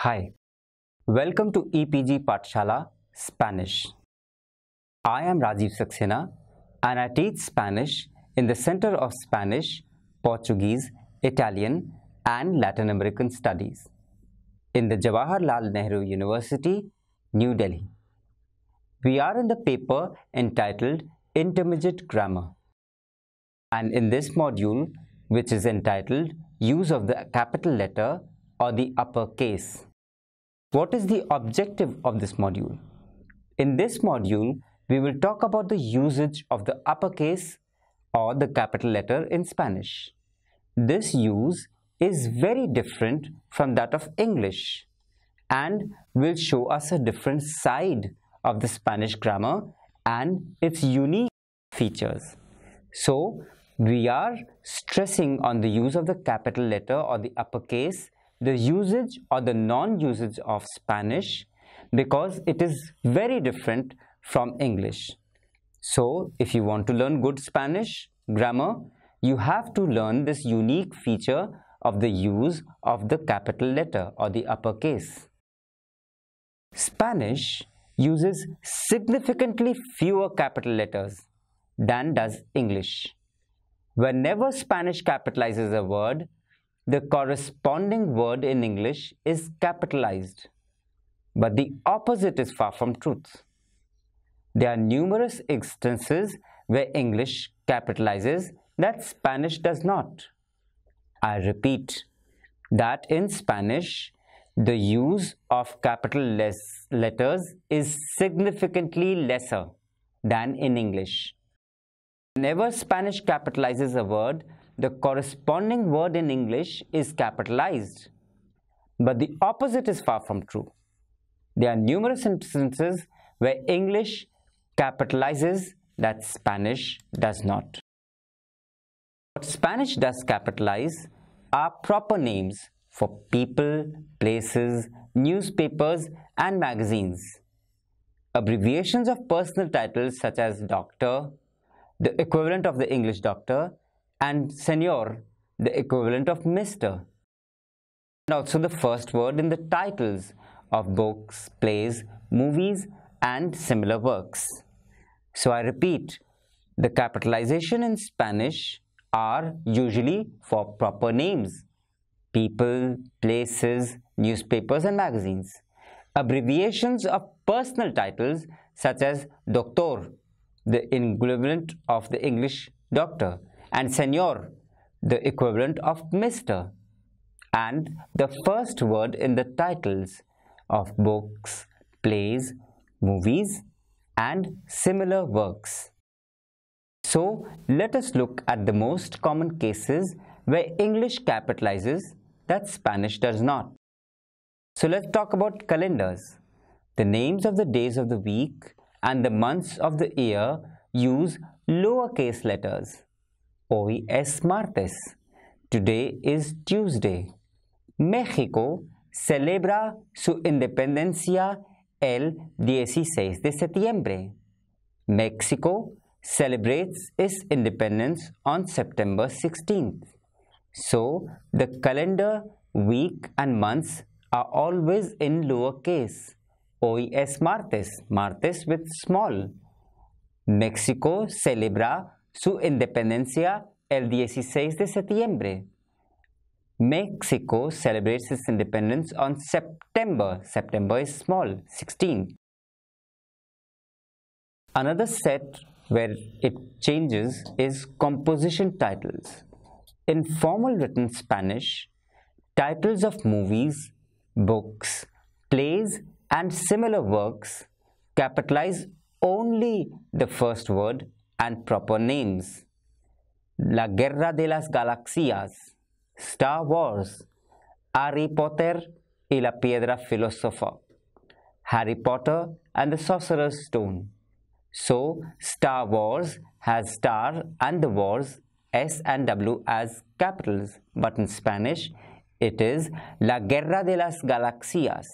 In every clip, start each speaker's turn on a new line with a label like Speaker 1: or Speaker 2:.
Speaker 1: Hi, welcome to EPG Pathshala Spanish. I am Rajiv Saxena and I teach Spanish in the Center of Spanish, Portuguese, Italian and Latin American Studies in the Jawaharlal Nehru University, New Delhi. We are in the paper entitled Intermediate Grammar, and in this module, which is entitled Use of the Capital Letter or the Uppercase. What is the objective of this module? In this module, we will talk about the usage of the uppercase or the capital letter in Spanish. This use is very different from that of English and will show us a different side of the Spanish grammar and its unique features. So, we are stressing on the use of the capital letter or the uppercase, the usage or the non-usage of Spanish, because it is very different from English. So, if you want to learn good Spanish grammar, you have to learn this unique feature of the use of the capital letter or the uppercase. Spanish uses significantly fewer capital letters than does English. Whenever Spanish capitalizes a word, the corresponding word in English is capitalized. But the opposite is far from truth. There are numerous instances where English capitalizes that Spanish does not. I repeat that in Spanish, the use of capital letters is significantly lesser than in English. Whenever Spanish capitalizes a word, the corresponding word in English is capitalized. But the opposite is far from true. There are numerous instances where English capitalizes that Spanish does not. What Spanish does capitalize are proper names for people, places, newspapers, and magazines. Abbreviations of personal titles such as doctor, the equivalent of the English doctor, and senor, the equivalent of Mr. And also the first word in the titles of books, plays, movies, and similar works. So I repeat, the capitalization in Spanish are usually for proper names, people, places, newspapers, and magazines. Abbreviations of personal titles such as doctor, the equivalent of the English doctor, and senor, the equivalent of Mr. And the first word in the titles of books, plays, movies, and similar works. So, let us look at the most common cases where English capitalizes that Spanish does not. So, let's talk about calendars. The names of the days of the week and the months of the year use lowercase letters. Hoy es martes. Today is Tuesday. México celebra su independencia el 16 de septiembre. Mexico celebrates its independence on September 16th. So, the calendar, week and months are always in lowercase. Hoy es martes, martes with small. México celebra su independencia el 16 de septiembre. Mexico celebrates its independence on September. September is small, 16. Another set where it changes is composition titles. In formal written Spanish, titles of movies, books, plays, and similar works capitalize only the first word and proper names. La Guerra de las Galaxias, Star Wars, Harry Potter y la Piedra Filosofal, Harry Potter and the Sorcerer's Stone. So, Star Wars has star and the wars, S and W as capitals, but in Spanish, it is La Guerra de las Galaxias.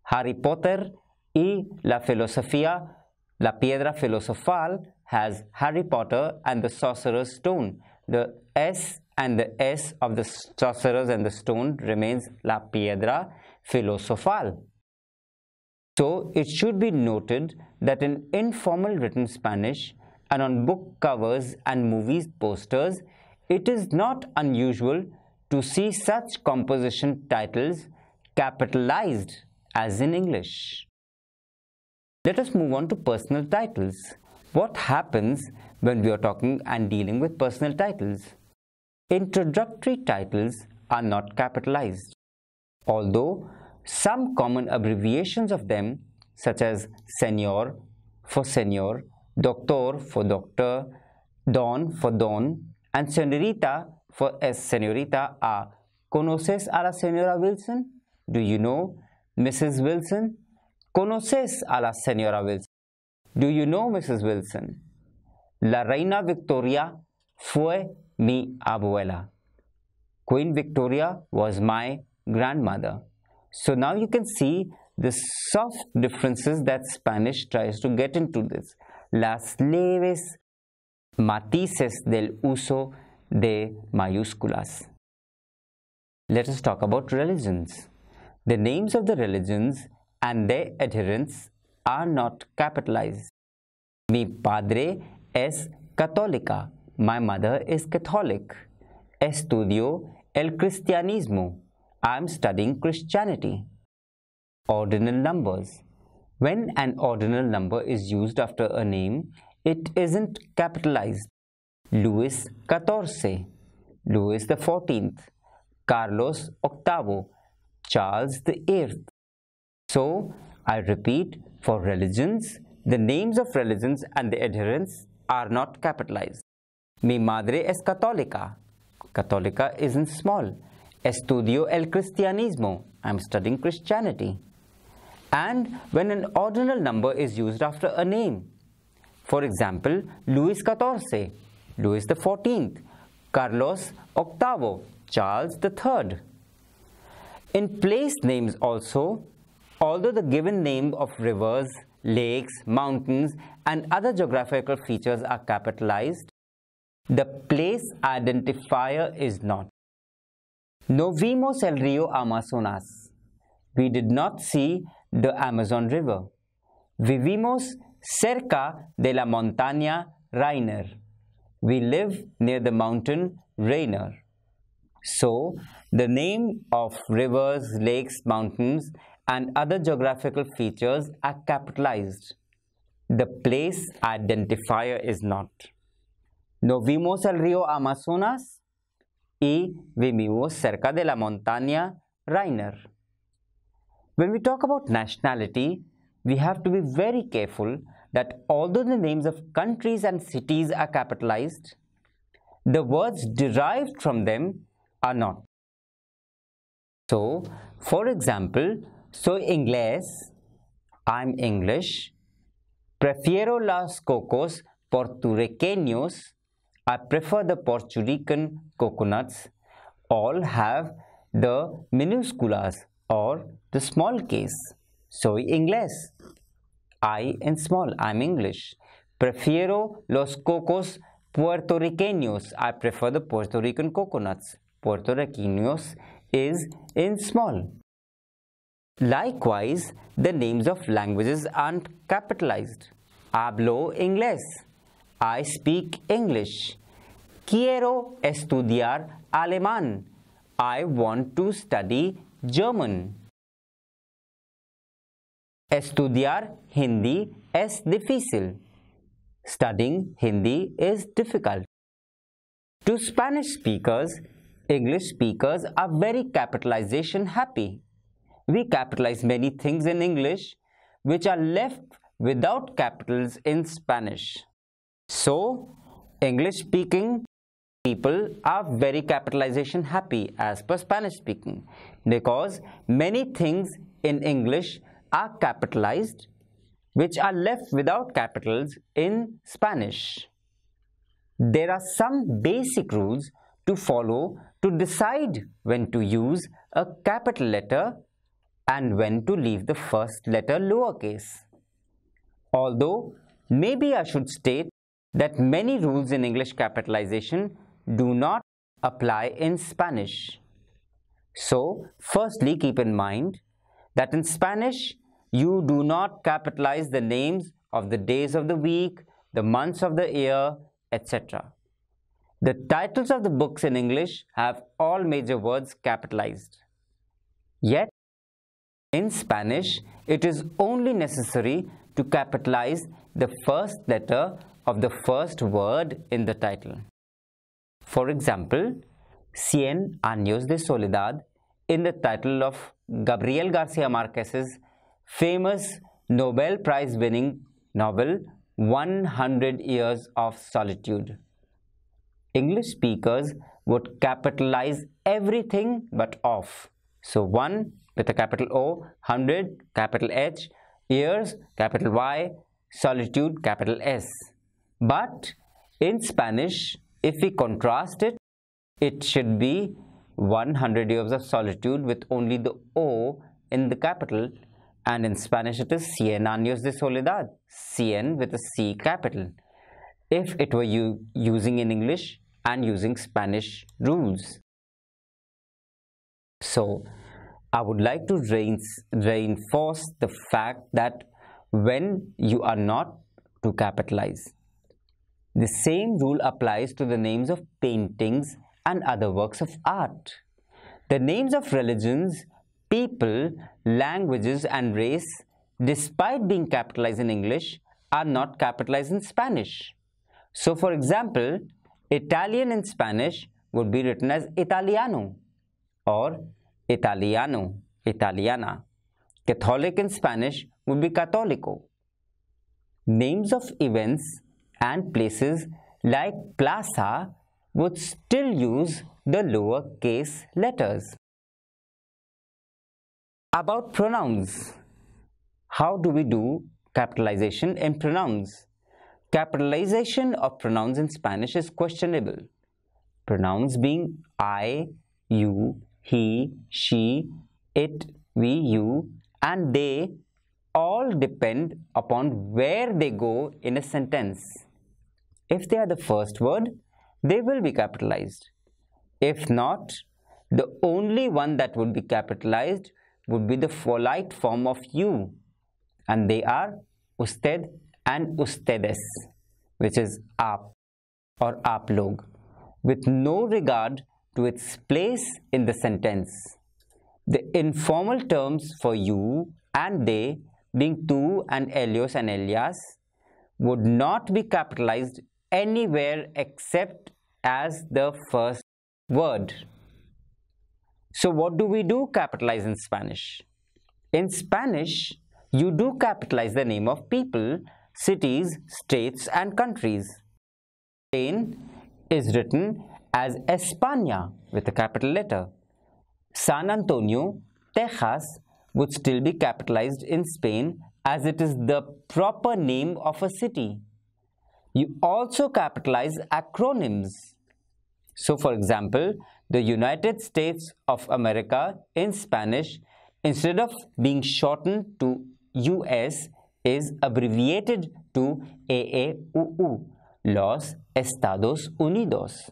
Speaker 1: Harry Potter y la Filosofía, la Piedra Filosofal has Harry Potter and the Sorcerer's Stone. The S and the S of the Sorcerers and the Stone remains La Piedra filosofal. So it should be noted that in informal written Spanish and on book covers and movies posters, it is not unusual to see such composition titles capitalized as in English. Let us move on to personal titles. What happens when we are talking and dealing with personal titles? Introductory titles are not capitalized, although some common abbreviations of them, such as Señor for Señor, Doctor for Doctor, Don for Don, and Señorita for Señorita are ¿Conoces a la señora Wilson? Do you know Mrs. Wilson? ¿Conoces a la señora Wilson? Do you know Mrs. Wilson? La reina Victoria fue mi abuela. Queen Victoria was my grandmother. So now you can see the soft differences that Spanish tries to get into this. Las leves matices del uso de mayúsculas. Let us talk about religions. The names of the religions and their adherents are not capitalized. Mi padre es católica. My mother is Catholic. Estudio el cristianismo. I am studying Christianity. Ordinal numbers. When an ordinal number is used after a name, it isn't capitalized. Luis XIV, Louis the 14th, Carlos VIII, Charles the 8th. So, I repeat, for religions, the names of religions and the adherents are not capitalized. Mi madre es católica. Católica isn't small. Estudio el cristianismo. I'm studying Christianity. And when an ordinal number is used after a name, for example, Louis XIV, Louis the 14th, Carlos VIII, Charles the 3rd. In place names also, although the given name of rivers, lakes, mountains, and other geographical features are capitalized, the place identifier is not. No vimos el río Amazonas. We did not see the Amazon River. Vivimos cerca de la montaña Rainer. We live near the mountain Rainer. So, the name of rivers, lakes, mountains, and other geographical features are capitalized. The place identifier is not. No vimos el río Amazonas y vivimos cerca de la montaña Rainer. When we talk about nationality, we have to be very careful that although the names of countries and cities are capitalized, the words derived from them are not. So, for example, soy inglés, I'm English, prefiero los cocos puertorriqueños, I prefer the Puerto Rican coconuts, all have the minúsculas or the small case. Soy inglés, I in small, I'm English. Prefiero los cocos puertorriqueños, I prefer the Puerto Rican coconuts. Puertorriqueños is in small. Likewise, the names of languages aren't capitalized. Hablo inglés, I speak English. Quiero estudiar alemán, I want to study German. Estudiar Hindi es difícil. Studying Hindi is difficult. To Spanish speakers, English speakers are very capitalization happy. We capitalize many things in English which are left without capitals in Spanish. So, English speaking people are very capitalization happy as per Spanish speaking because many things in English are capitalized which are left without capitals in Spanish. There are some basic rules to follow to decide when to use a capital letter and when to leave the first letter lowercase. Although, maybe I should state that many rules in English capitalization do not apply in Spanish. So, firstly, keep in mind that in Spanish, you do not capitalize the names of the days of the week, the months of the year, etc. The titles of the books in English have all major words capitalized. Yet, in Spanish, it is only necessary to capitalize the first letter of the first word in the title. For example, Cien Años de Soledad in the title of Gabriel Garcia Marquez's famous Nobel Prize-winning novel 100 Years of Solitude. English speakers would capitalize everything but of. So 1 with a capital O, 100, capital H, years, capital Y, solitude, capital S. But in Spanish, if we contrast it, it should be 100 years of solitude with only the O in the capital, and in Spanish it is Cien Años de Soledad, Cien with a C capital, if it were using in English and using Spanish rules. So, I would like to reinforce the fact that when you are not to capitalize, the same rule applies to the names of paintings and other works of art. The names of religions, people, languages and race, despite being capitalized in English, are not capitalized in Spanish. So, for example, Italian in Spanish would be written as Italiano or Italiano, Italiana. Catholic in Spanish would be Católico. Names of events and places like plaza would still use the lower case letters. About pronouns. How do we do capitalization in pronouns? Capitalization of pronouns in Spanish is questionable. Pronouns being I, you, he, she, it, we, you, and they all depend upon where they go in a sentence. If they are the first word, they will be capitalized. If not, the only one that would be capitalized would be the polite form of you, and they are usted and ustedes, which is aap or aap log, with no regard to its place in the sentence. The informal terms for you and they, being tú and Elios and Elias, would not be capitalized anywhere except as the first word. So what do we do capitalize in Spanish? In Spanish, you do capitalize the name of people, cities, states and countries. Spain is written as España with a capital letter. San Antonio, Texas would still be capitalized in Spain as it is the proper name of a city. You also capitalize acronyms. So, for example, the United States of America in Spanish, instead of being shortened to US, is abbreviated to AAUU, Los Estados Unidos.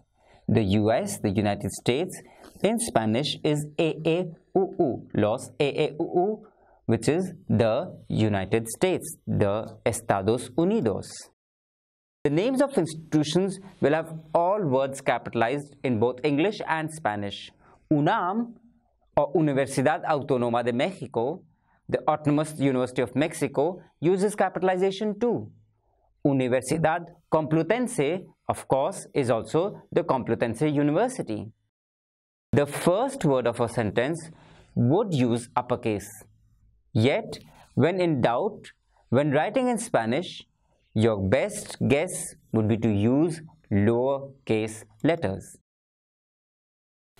Speaker 1: The US, the United States, in Spanish is AAUU, Los AAUU, which is the United States, the Estados Unidos. The names of institutions will have all words capitalized in both English and Spanish. UNAM, or Universidad Autónoma de México, the Autonomous University of Mexico, uses capitalization too. Universidad Complutense, of course, is also the Complutense University. The first word of a sentence would use uppercase. Yet, when in doubt, when writing in Spanish, your best guess would be to use lowercase letters.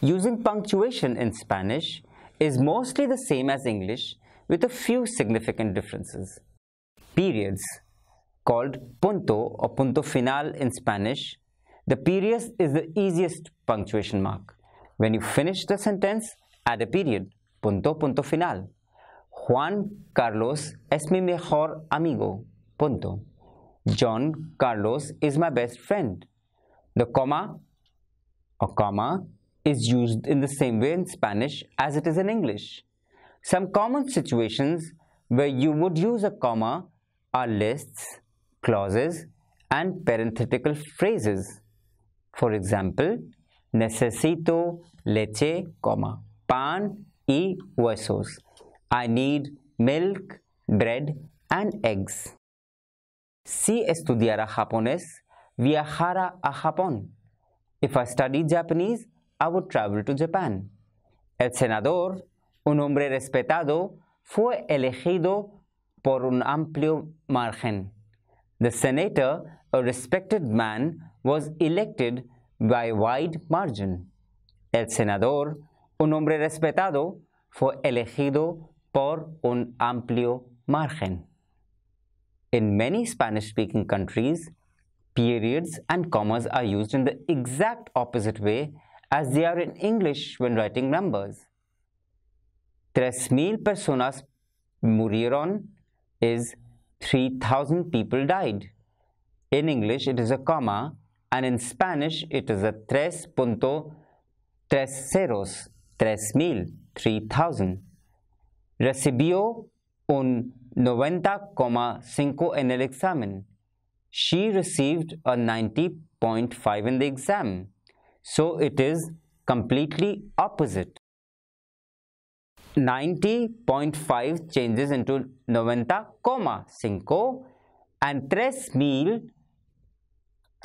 Speaker 1: Using punctuation in Spanish is mostly the same as English with a few significant differences. Periods, called punto or punto final in Spanish, the period is the easiest punctuation mark. When you finish the sentence, add a period, punto, punto final. Juan Carlos es mi mejor amigo, punto. John Carlos is my best friend. The comma or comma is used in the same way in Spanish as it is in English. Some common situations where you would use a comma are lists, clauses, and parenthetical phrases. For example, necesito leche, pan y huesos. I need milk, bread, and eggs. Si estudiara japonés, viajara a Japón. If I studied Japanese, I would travel to Japan. El senador, un hombre respetado, fue elegido por un amplio margen. The senator, a respected man, was elected by a wide margin. El senador, un hombre respetado, fue elegido por un amplio margen. In many Spanish-speaking countries, periods and commas are used in the exact opposite way as they are in English when writing numbers. 3,000 personas murieron is 3,000 people died. In English, it is a comma, and in Spanish, it is a 3.30, 3,000, 3,000. Recibió un 90,5 en el examen. She received a 90.5 in the exam. So it is completely opposite. 90.5 changes into 90,5 and 3,000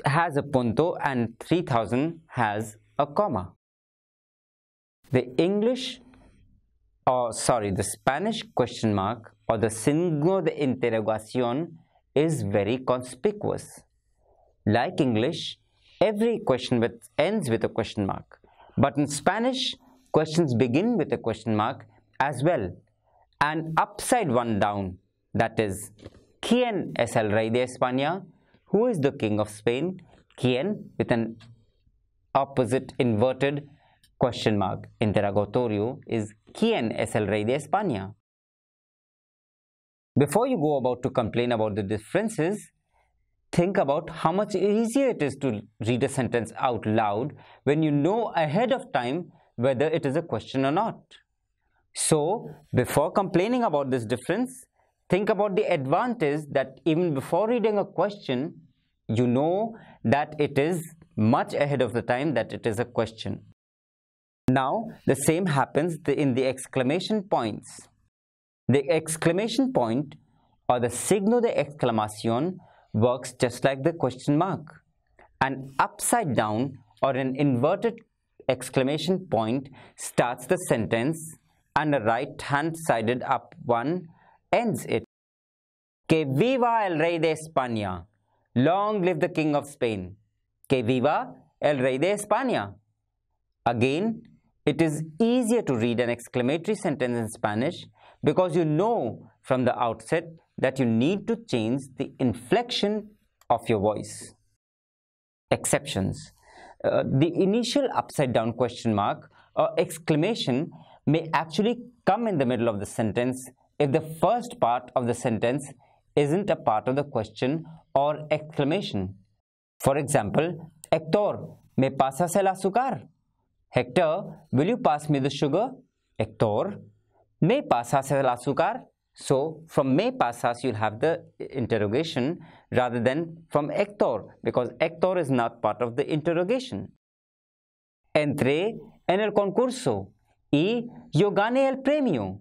Speaker 1: has a punto and 3,000 has a comma. The Spanish question mark or the signo de interrogación is very conspicuous. Like English, every question ends with a question mark. But in Spanish, questions begin with a question mark as well. And upside one down, that is, ¿Quién es el rey de España? Who is the king of Spain? ¿Quién? With an opposite inverted question mark. Interrogatorio is ¿Quién es el rey de España? Before you go about to complain about the differences, think about how much easier it is to read a sentence out loud when you know ahead of time whether it is a question or not. So, before complaining about this difference, think about the advantage that even before reading a question, you know that it is much ahead of the time that it is a question. Now, the same happens in the exclamation points. The exclamation point or the signo de exclamación works just like the question mark. An upside down or an inverted exclamation point starts the sentence and a right-hand sided up one ends it. Que viva el rey de España! Long live the king of Spain! Que viva el rey de España! Again, it is easier to read an exclamatory sentence in Spanish because you know from the outset that you need to change the inflection of your voice. Exceptions. The initial upside down question mark or exclamation may actually come in the middle of the sentence if the first part of the sentence isn't a part of the question or exclamation. For example, Héctor, ¿me pasas el azúcar? Hector, will you pass me the sugar? Héctor, ¿me pasas el azúcar? So, from me pasas, you'll have the interrogation rather than from Héctor, because Héctor is not part of the interrogation. Entré en el concurso y yo gané el premio.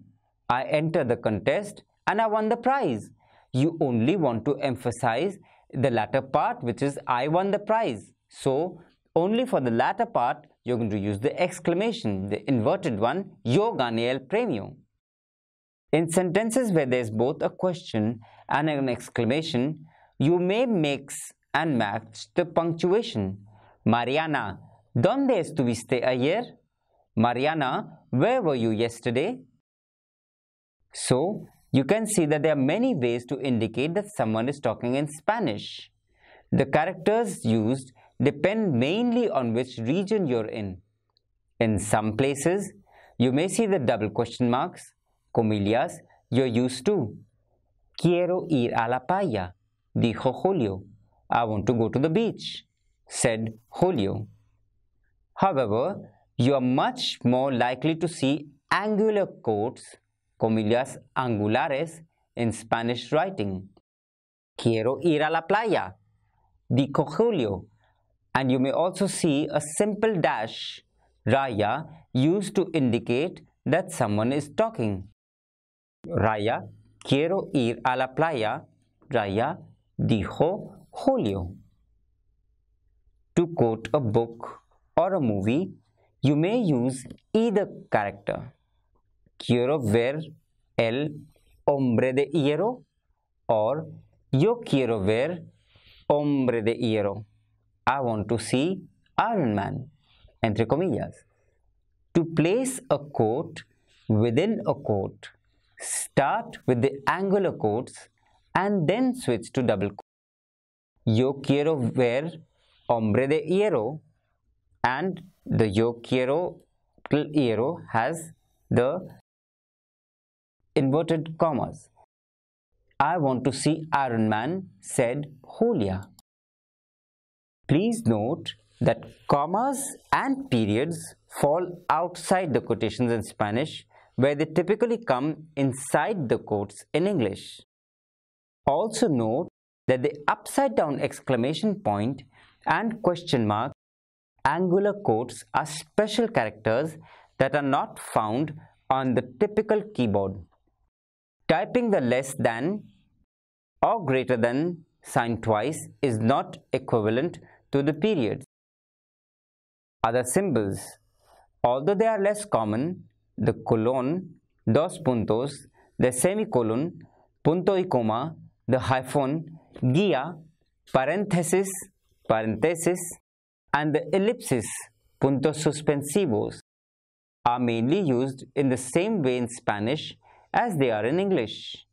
Speaker 1: I entered the contest and I won the prize. You only want to emphasize the latter part, which is I won the prize. So, only for the latter part, you're going to use the exclamation, the inverted one, yo gané el premio. In sentences where there's both a question and an exclamation, you may mix and match the punctuation. Mariana, ¿dónde estuviste ayer? Mariana, where were you yesterday? So, you can see that there are many ways to indicate that someone is talking in Spanish. The characters used depend mainly on which region you're in. In some places, you may see the double question marks, comillas, you're used to. Quiero ir a la playa, dijo Julio. I want to go to the beach, said Julio. However, you are much more likely to see angular quotes, comillas angulares in Spanish writing. Quiero ir a la playa, dijo Julio. And you may also see a simple dash, raya, used to indicate that someone is talking. Raya, quiero ir a la playa, raya, dijo Julio. To quote a book or a movie, you may use either character. Quiero ver el hombre de hierro or yo quiero ver hombre de hierro. I want to see Iron Man, entre comillas. To place a quote within a quote, start with the angular quotes and then switch to double quotes. Yo quiero ver hombre de hierro, and the yo quiero hierro has the inverted commas. I want to see Iron Man, said Julia. Please note that commas and periods fall outside the quotations in Spanish, where they typically come inside the quotes in English. Also note that the upside down exclamation point and question mark angular quotes are special characters that are not found on the typical keyboard. Typing the less than or greater than sign twice is not equivalent to the periods. Other symbols, although they are less common, the colon, dos puntos, the semicolon, punto y coma, the hyphen, guía, paréntesis, paréntesis, and the ellipsis, puntos suspensivos, are mainly used in the same way in Spanish as they are in English.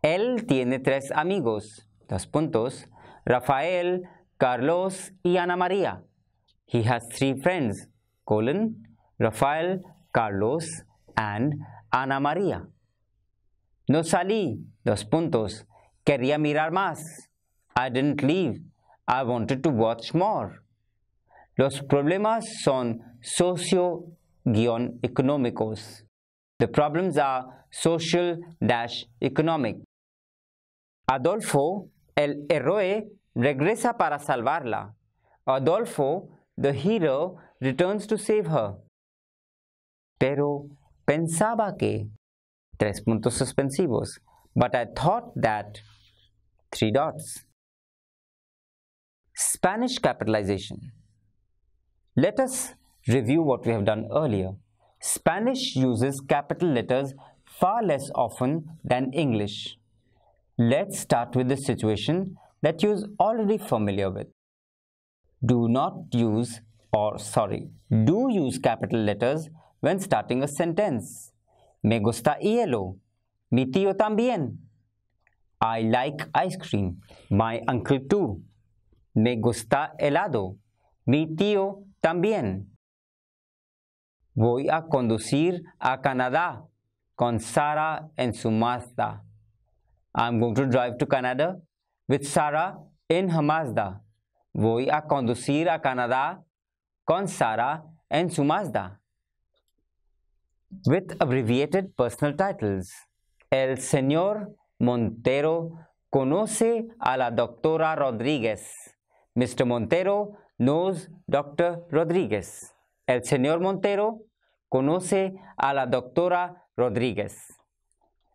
Speaker 1: Él tiene tres amigos, dos puntos, Rafael, Carlos y Ana María. He has three friends, colon, Rafael, Carlos, and Ana María. No salí, dos puntos, quería mirar más. I didn't leave, I wanted to watch more. Los problemas son socio-económicos. The problems are social-economic. Adolfo, el héroe, regresa para salvarla. Adolfo, the hero, returns to save her. Pero pensaba que, tres puntos suspensivos, but I thought that, three dots. Spanish capitalization. Let us review what we have done earlier. Spanish uses capital letters far less often than English. Let's start with the situation that you are already familiar with. Do use capital letters when starting a sentence. Me gusta hielo. Mi tío también. I like ice cream. My uncle too. Me gusta helado. Mi tío también. Voy a conducir a Canadá con Sara en su Mazda. I'm going to drive to Canada with Sarah in her Mazda. Voy a conducir a Canadá con Sara en su Mazda. With abbreviated personal titles. El señor Montero conoce a la doctora Rodríguez. Mr. Montero knows Dr. Rodríguez. El señor Montero conoce a la doctora Rodríguez.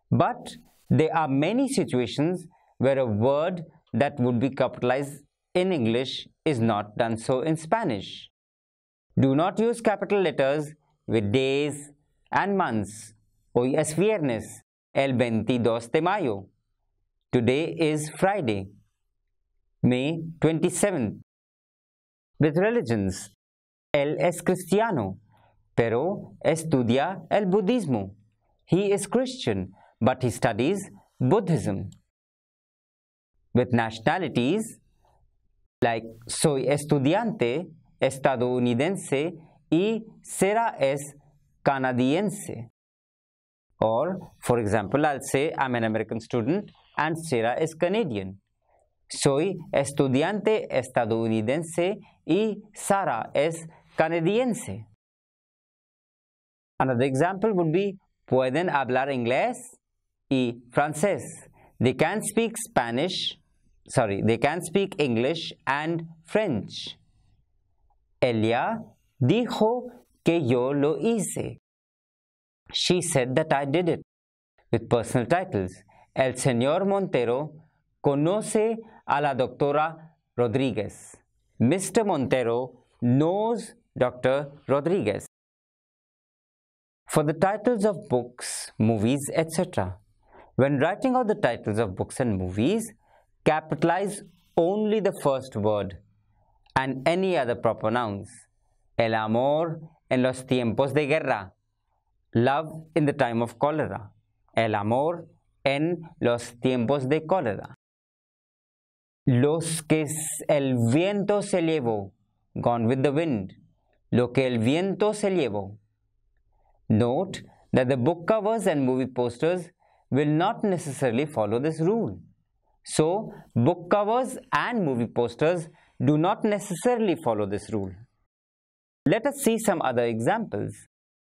Speaker 1: But there are many situations where a word that would be capitalized in English is not done so in Spanish. Do not use capital letters with days and months. Hoy es viernes, el 22 de mayo. Today is Friday, May 27th. With religions, él es cristiano, pero estudia el budismo. He is Christian, but he studies Buddhism. With nationalities, like soy estudiante estadounidense y Sarah es canadiense. Or, for example, I'll say I'm an American student and Sarah is Canadian. Soy estudiante estadounidense y Sarah es canadiense. Another example would be pueden hablar inglés y francés. They can speak they can speak English and French. Ella dijo que yo lo hice. She said that I did it. With personal titles, el señor Montero conoce a la doctora Rodriguez. Mr. Montero knows Dr. Rodriguez. For the titles of books, movies, etc. When writing out the titles of books and movies, capitalize only the first word and any other proper nouns. El amor en los tiempos de guerra. Love in the time of cholera. El amor en los tiempos de cólera. Los que el viento se llevó. Gone with the wind. Lo que el viento se llevó. Note that the book covers and movie posters will not necessarily follow this rule. So, book covers and movie posters do not necessarily follow this rule. Let us see some other examples.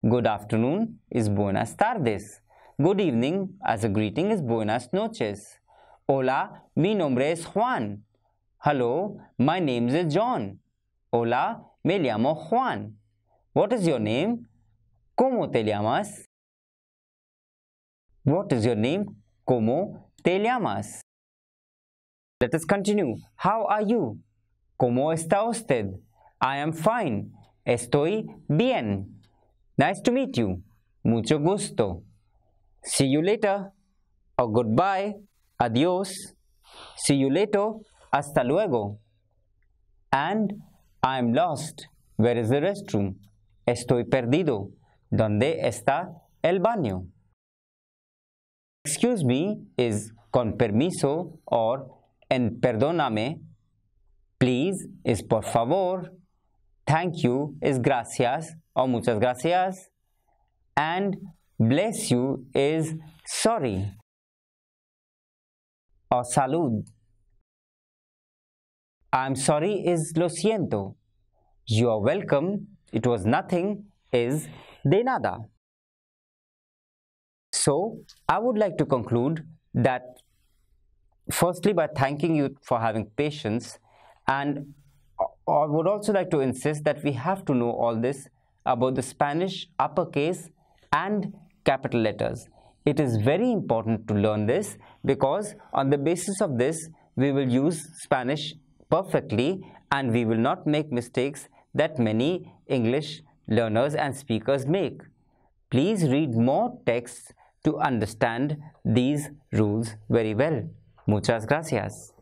Speaker 1: Good afternoon is buenas tardes. Good evening as a greeting is buenas noches. Hola, mi nombre es Juan. Hello, my name is John. Hola, me llamo Juan. What is your name? ¿Cómo te llamas? What is your name? ¿Cómo te llamas? Let us continue. How are you? ¿Cómo está usted? I am fine. Estoy bien. Nice to meet you. Mucho gusto. See you later. Or goodbye. Adios. See you later. Hasta luego. And I am lost. Where is the restroom? Estoy perdido. ¿Dónde está el baño? Excuse me is con permiso or en perdóname. Please is por favor. Thank you is gracias or muchas gracias. And bless you is sorry or salud. I'm sorry is lo siento. You are welcome, it was nothing, is de nada. So, I would like to conclude that firstly by thanking you for having patience, and I would also like to insist that we have to know all this about the Spanish uppercase and capital letters. It is very important to learn this because on the basis of this we will use Spanish perfectly and we will not make mistakes that many English learners and speakers make. Please read more texts to understand these rules very well. Muchas gracias.